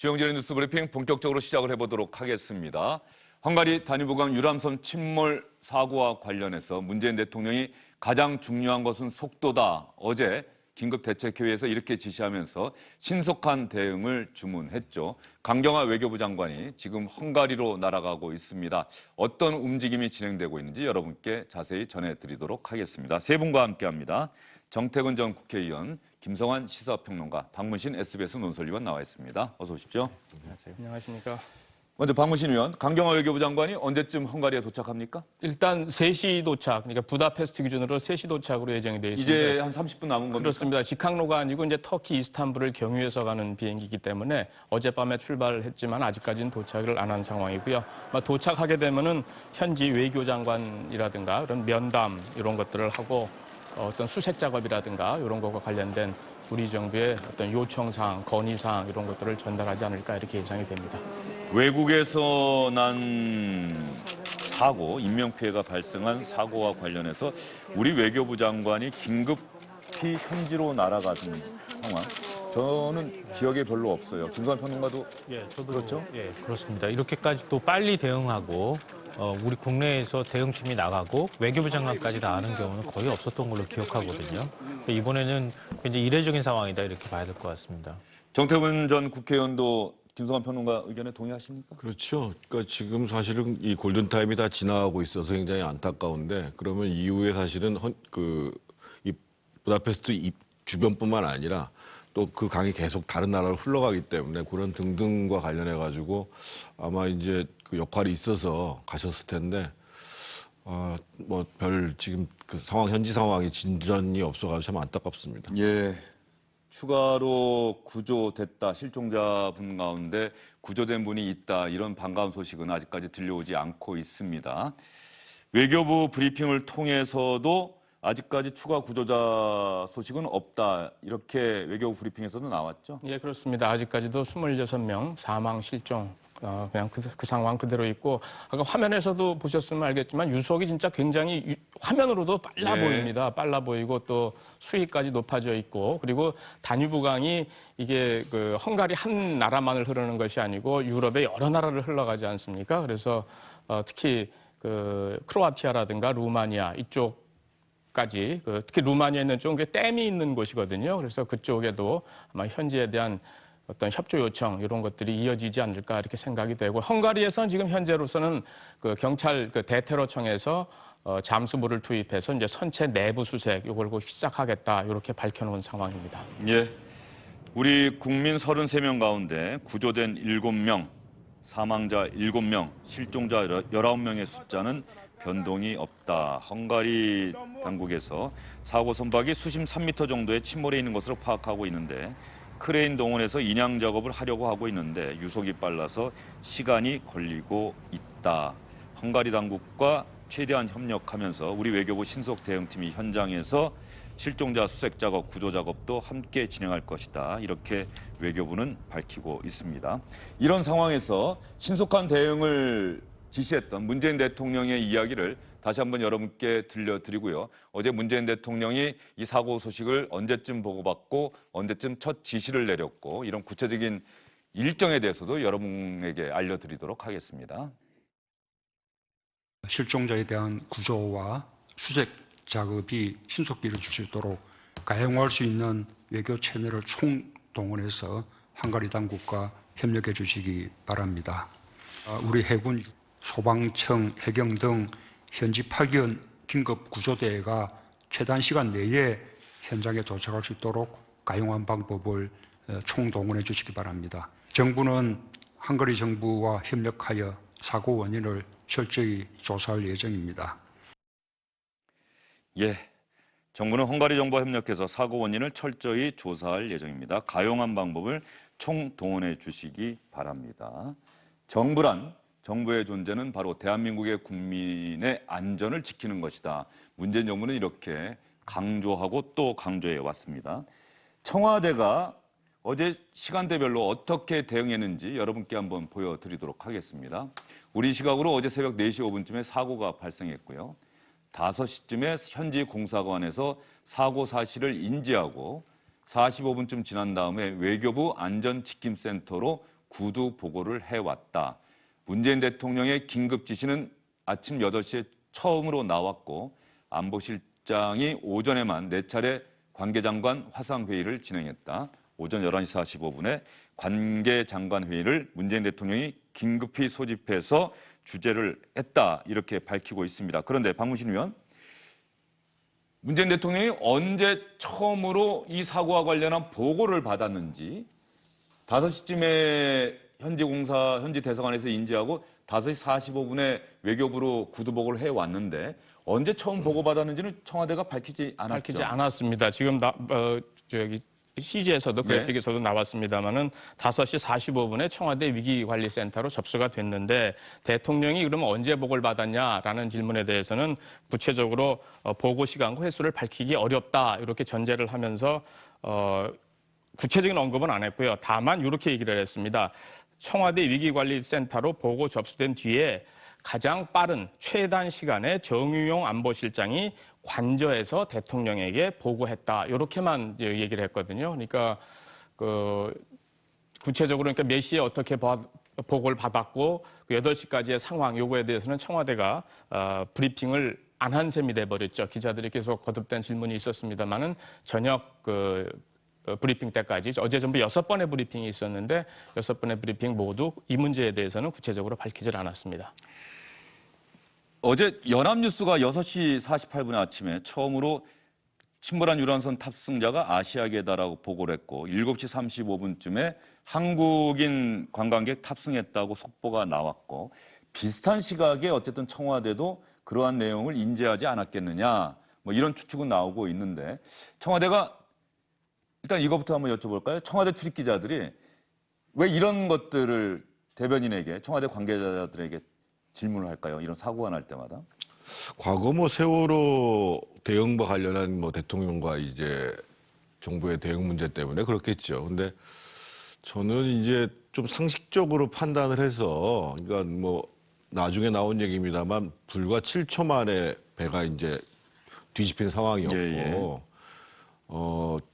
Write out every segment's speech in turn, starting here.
주영진의 뉴스 브리핑 본격적으로 시작을 해보도록 하겠습니다. 헝가리 다뉴브강 유람선 침몰 사고와 관련해서 문재인 대통령이 가장 중요한 것은 속도다. 어제 긴급대책회의에서 이렇게 지시하면서 신속한 대응을 주문했죠. 강경화 외교부 장관이 지금 헝가리로 날아가고 있습니다. 어떤 움직임이 진행되고 있는지 여러분께 자세히 전해드리도록 하겠습니다. 세 분과 함께합니다. 정태근 전 국회의원, 김성환 시사평론가, 박문신 SBS 논설위원 나와 있습니다. 어서 오십시오. 안녕하세요. 안녕하십니까. 먼저 박문신 의원, 강경화 외교부 장관이 언제쯤 헝가리에 도착합니까? 일단 3시 도착, 그러니까 부다페스트 기준으로 3시 도착으로 예정이 되어 있습니다. 이제 한 30분 남은 겁니까? 그렇습니다. 직항로가 아니고 이제 터키 이스탄불을 경유해서 가는 비행기이기 때문에 어젯밤에 출발했지만 아직까지는 도착을 안 한 상황이고요. 도착하게 되면은 현지 외교장관이라든가 그런 면담 이런 것들을 하고 어떤 수색 작업이라든가 이런 것과 관련된 우리 정부의 어떤 요청사항, 건의사항 이런 것들을 전달하지 않을까 이렇게 예상이 됩니다. 외국에서 난 사고, 인명피해가 발생한 사고와 관련해서 우리 외교부 장관이 긴급히 현지로 날아가는 상황. 저는 기억에 별로 없어요. 김성환 평론가도 저도 그렇죠? 그렇습니다. 이렇게까지 또 빨리 대응하고 우리 국내에서 대응팀이 나가고 외교부 장관까지 다 아는 경우는 거의 없었던 걸로 기억하거든요. 이번에는 굉장히 이례적인 상황이다 이렇게 봐야 될 것 같습니다. 정태근 전 국회의원도 김성환 평론가 의견에 동의하십니까? 그렇죠. 그러니까 지금 사실은 이 골든타임이 다 지나가고 있어서 굉장히 안타까운데 그러면 이후에 사실은 이 부다페스트 주변뿐만 아니라 또 그 강이 계속 다른 나라로 흘러가기 때문에 그런 등등과 관련해 가지고 아마 이제 그 역할이 있어서 가셨을 텐데 뭐 별 지금 그 상황 현지 상황이 진전이 없어가지고 참 안타깝습니다. 예. 추가로 구조됐다. 실종자분 가운데 구조된 분이 있다. 이런 반가운 소식은 아직까지 들려오지 않고 있습니다. 외교부 브리핑을 통해서도 아직까지 추가 구조자 소식은 없다. 이렇게 외교부 브리핑에서도 나왔죠? 예, 그렇습니다. 아직까지도 26명 사망 실종 그냥 그 상황 그대로 있고 아까 화면에서도 보셨으면 알겠지만 유속이 진짜 굉장히 화면으로도 빨라 보입니다. 빨라 보이고 또 수위까지 높아져 있고 그리고 다뉴브강이 이게 그 헝가리 한 나라만을 흐르는 것이 아니고 유럽의 여러 나라를 흘러가지 않습니까? 그래서 특히 그 크로아티아라든가 루마니아 이쪽 까지 특히 루마니아에 있는 쪽은 댐이 있는 곳이거든요. 그래서 그쪽에도 아마 현지에 대한 어떤 협조 요청 이런 것들이 이어지지 않을까 이렇게 생각이 되고 헝가리에서는 지금 현재로서는 그 경찰 대테러청에서 잠수부를 투입해서 이제 선체 내부 수색 이걸 시작하겠다 이렇게 밝혀놓은 상황입니다. 예. 우리 국민 33명 가운데 구조된 7명, 사망자 7명, 실종자 19명의 숫자는 변동이 없다. 헝가리 당국에서 사고 선박이 수심 3m 정도의 침몰해 있는 것으로 파악하고 있는데 크레인 동원해서 인양 작업을 하려고 하고 있는데 유속이 빨라서 시간이 걸리고 있다. 헝가리 당국과 최대한 협력하면서 우리 외교부 신속 대응팀이 현장에서 실종자 수색 작업, 구조 작업도 함께 진행할 것이다. 이렇게 외교부는 밝히고 있습니다. 이런 상황에서 신속한 대응을 지시했던 문재인 대통령의 이야기를 다시 한번 여러분께 들려드리고요. 어제 문재인 대통령이 이 사고 소식을 언제쯤 보고받고 언제쯤 첫 지시를 내렸고 이런 구체적인 일정에 대해서도 여러분에게 알려드리도록 하겠습니다. 실종자에 대한 구조와 수색 작업이 신속히 이루어질 수 있도록 가용할 수 있는 외교 채널을 총동원해서 헝가리 당국과 협력해 주시기 바랍니다. 우리 해군 소방청, 해경 등 현지 파견 긴급 구조대가 최단 시간 내에 현장에 도착할 수 있도록 가용한 방법을 총동원해 주시기 바랍니다. 정부는 헝가리 정부와 협력하여 사고 원인을 철저히 조사할 예정입니다. 예, 정부는 헝가리 정부와 협력해서 사고 원인을 철저히 조사할 예정입니다. 가용한 방법을 총동원해 주시기 바랍니다. 정부의 존재는 바로 대한민국의 국민의 안전을 지키는 것이다. 문재인 정부는 이렇게 강조하고 또 강조해 왔습니다. 청와대가 어제 시간대별로 어떻게 대응했는지 여러분께 한번 보여드리도록 하겠습니다. 우리 시각으로 어제 새벽 4시 5분쯤에 사고가 발생했고요. 5시쯤에 현지 공사관에서 사고 사실을 인지하고 45분쯤 지난 다음에 외교부 안전지킴센터로 구두 보고를 해왔다. 문재인 대통령의 긴급 지시는 아침 8시에 처음으로 나왔고 안보실장이 오전에만 4차례 관계장관 화상회의를 진행했다. 오전 11시 45분에 관계장관 회의를 문재인 대통령이 긴급히 소집해서 주재를 했다. 이렇게 밝히고 있습니다. 그런데 박문신 의원, 문재인 대통령이 언제 처음으로 이 사고와 관련한 보고를 받았는지 5시쯤에 현지 대사관에서 인지하고 5시 45분에 외교부로 구두 보고를 해왔는데 언제 처음 보고받았는지는 청와대가 밝히지 않았죠. 밝히지 않았습니다. 지금 CG에서도 그래픽에서도 나왔습니다만은 5시 45분에 청와대 위기관리센터로 접수가 됐는데 대통령이 그러면 언제 보고를 받았냐라는 질문에 대해서는 구체적으로 보고 시간과 횟수를 밝히기 어렵다 이렇게 전제를 하면서 구체적인 언급은 안 했고요. 다만 이렇게 얘기를 했습니다. 청와대 위기관리센터로 보고 접수된 뒤에 가장 빠른 최단 시간에 정유용 안보실장이 관저에서 대통령에게 보고했다. 이렇게만 얘기를 했거든요. 그러니까 구체적으로 그러니까 몇 시에 어떻게 보고를 받았고 8시까지의 상황 요거에 대해서는 청와대가 브리핑을 안 한 셈이 돼버렸죠. 기자들이 계속 거듭된 질문이 있었습니다만은 저녁 브리핑 때까지 어제 전부 6번의 브리핑이 있었는데 6번의 브리핑 모두 이 문제에 대해서는 구체적으로 밝히질 않았습니다. 어제 연합뉴스가 6시 48분에 아침에 처음으로 침몰한 유람선 탑승자가 아시아계다라고 보고를 했고 7시 35분쯤에 한국인 관광객 탑승했다고 속보가 나왔고 비슷한 시각에 어쨌든 청와대도 그러한 내용을 인지하지 않았겠느냐 뭐 이런 추측은 나오고 있는데 청와대가 일단 이거부터 한번 여쭤볼까요? 청와대 출입기자들이 왜 이런 것들을 대변인에게 청와대 관계자들에게 질문을 할까요? 이런 사고가 날 때마다. 과거 세월호 대응과 관련한 대통령과 이제 정부의 대응 문제 때문에 그렇겠죠. 근데 저는 이제 좀 상식적으로 판단을 해서 그러니까 나중에 나온 얘기입니다만 불과 7초 만에 배가 이제 뒤집힌 상황이었고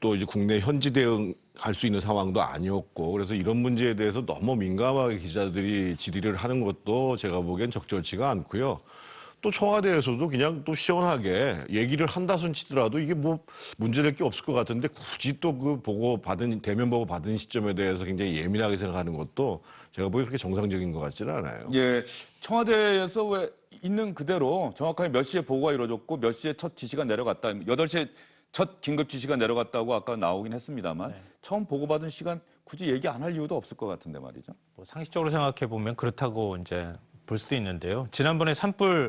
또 이제 국내 현지 대응할 수 있는 상황도 아니었고 그래서 이런 문제에 대해서 너무 민감하게 기자들이 질의를 하는 것도 제가 보기엔 적절치가 않고요. 또 청와대에서도 그냥 또 시원하게 얘기를 한다손 치더라도 이게 문제될 게 없을 것 같은데 굳이 또 대면 보고 받은 시점에 대해서 굉장히 예민하게 생각하는 것도 제가 보기엔 그렇게 정상적인 것 같지는 않아요. 예, 청와대에서 왜 있는 그대로 정확하게 몇 시에 보고가 이루어졌고 몇 시에 첫 지시가 내려갔다. 8시에 첫 긴급 지시가 내려갔다고 아까 나오긴 했습니다만 처음 보고받은 시간 굳이 얘기 안 할 이유도 없을 것 같은데 말이죠. 상식적으로 생각해 보면 그렇다고 이제 볼 수도 있는데요. 지난번에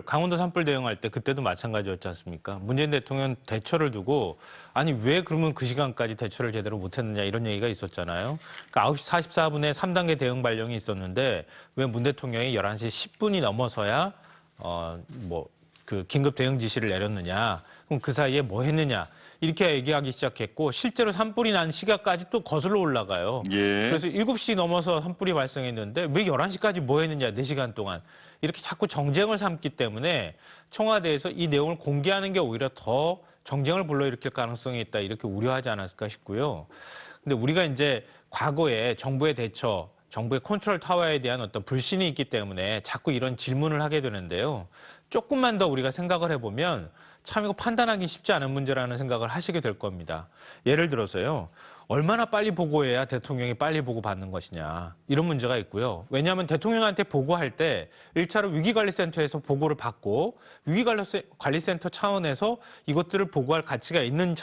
강원도 산불 대응할 때 그때도 마찬가지였지 않습니까? 문재인 대통령 대처를 두고 아니 왜 그러면 그 시간까지 대처를 제대로 못했느냐 이런 얘기가 있었잖아요. 그러니까 9시 44분에 3단계 대응 발령이 있었는데 왜 문 대통령이 11시 10분이 넘어서야 그 긴급 대응 지시를 내렸느냐? 그럼 그 사이에 뭐 했느냐? 이렇게 얘기하기 시작했고 실제로 산불이 난 시각까지 또 거슬러 올라가요. 예. 그래서 7시 넘어서 산불이 발생했는데 왜 11시까지 뭐 했느냐 4시간 동안. 이렇게 자꾸 정쟁을 삼기 때문에 청와대에서 이 내용을 공개하는 게 오히려 더 정쟁을 불러일으킬 가능성이 있다 이렇게 우려하지 않았을까 싶고요. 근데 우리가 이제 과거에 정부의 대처, 정부의 컨트롤 타워에 대한 어떤 불신이 있기 때문에 자꾸 이런 질문을 하게 되는데요. 조금만 더 우리가 생각을 해보면 참 이거 판단하기 쉽지 않은 문제라는 생각을 하시게 될 겁니다. 예를 들어서요. 얼마나 빨리 보고해야 대통령이 빨리 보고받는 것이냐. 이런 문제가 있고요. 왜냐하면 대통령한테 보고할 때 1차로 위기관리센터에서 보고를 받고 위기관리센터 차원에서 이것들을 보고할 가치가 있는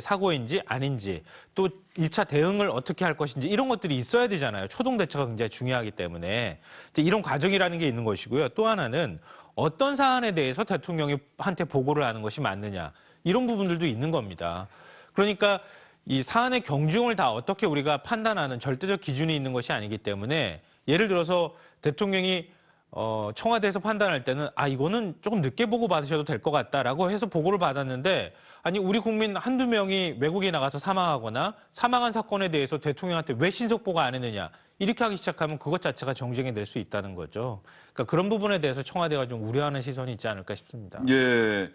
사고인지 아닌지 또 1차 대응을 어떻게 할 것인지 이런 것들이 있어야 되잖아요. 초동 대처가 굉장히 중요하기 때문에. 이런 과정이라는 게 있는 것이고요. 또 하나는 어떤 사안에 대해서 대통령한테 보고를 하는 것이 맞느냐. 이런 부분들도 있는 겁니다. 그러니까 이 사안의 경중을 다 어떻게 우리가 판단하는 절대적 기준이 있는 것이 아니기 때문에 예를 들어서 대통령이 청와대에서 판단할 때는 이거는 조금 늦게 보고 받으셔도 될 것 같다라고 해서 보고를 받았는데 아니 우리 국민 한두 명이 외국에 나가서 사망하거나 사망한 사건에 대해서 대통령한테 왜 신속 보고 안 했느냐 이렇게 하기 시작하면 그것 자체가 정쟁이 될 수 있다는 거죠. 그러니까 그런 부분에 대해서 청와대가 좀 우려하는 시선이 있지 않을까 싶습니다. 예.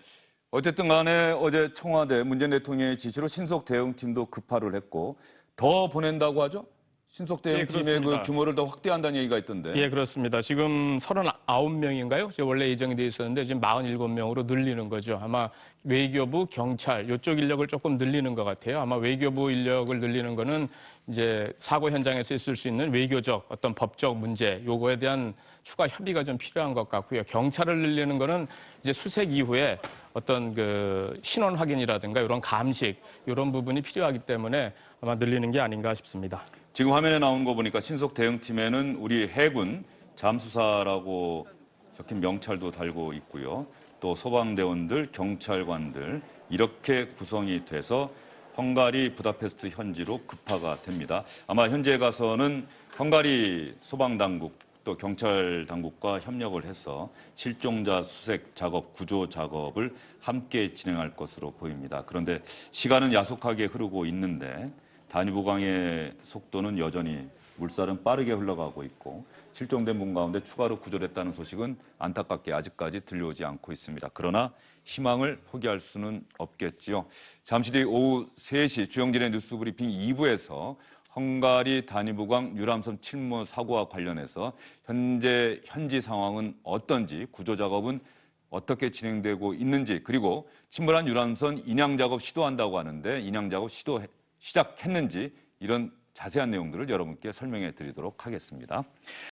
어쨌든 간에 어제 청와대 문재인 대통령의 지시로 신속 대응팀도 급파를 했고 더 보낸다고 하죠? 신속 예, 대응팀의 그렇습니다. 그 규모를 더 확대한다는 얘기가 있던데. 예, 그렇습니다. 지금 39명인가요? 원래 예정이 돼 있었는데 지금 47명으로 늘리는 거죠. 아마 외교부, 경찰 이쪽 인력을 조금 늘리는 것 같아요. 아마 외교부 인력을 늘리는 거는 이제 사고 현장에서 있을 수 있는 외교적 어떤 법적 문제 요거에 대한 추가 협의가 좀 필요한 것 같고요. 경찰을 늘리는 거는 이제 수색 이후에 어떤 그 신원 확인이라든가 이런 감식 이런 부분이 필요하기 때문에 아마 늘리는 게 아닌가 싶습니다. 지금 화면에 나온 거 보니까 신속 대응팀에는 우리 해군 잠수사라고 적힌 명찰도 달고 있고요. 또 소방대원들, 경찰관들 이렇게 구성이 돼서 헝가리 부다페스트 현지로 급파가 됩니다. 아마 현지에 가서는 헝가리 소방당국 또 경찰 당국과 협력을 해서 실종자 수색 작업, 구조 작업을 함께 진행할 것으로 보입니다. 그런데 시간은 야속하게 흐르고 있는데 다뉴브강의 속도는 여전히 물살은 빠르게 흘러가고 있고 실종된 분 가운데 추가로 구조됐다는 소식은 안타깝게 아직까지 들려오지 않고 있습니다. 그러나 희망을 포기할 수는 없겠지요. 잠시 뒤 오후 3시 주영진의 뉴스 브리핑 2부에서 헝가리 다뉴브강 유람선 침몰 사고와 관련해서 현지 상황은 어떤지, 구조 작업은 어떻게 진행되고 있는지, 그리고 침몰한 유람선 인양 작업 시도한다고 하는데 인양 작업 시작했는지 이런 자세한 내용들을 여러분께 설명해 드리도록 하겠습니다.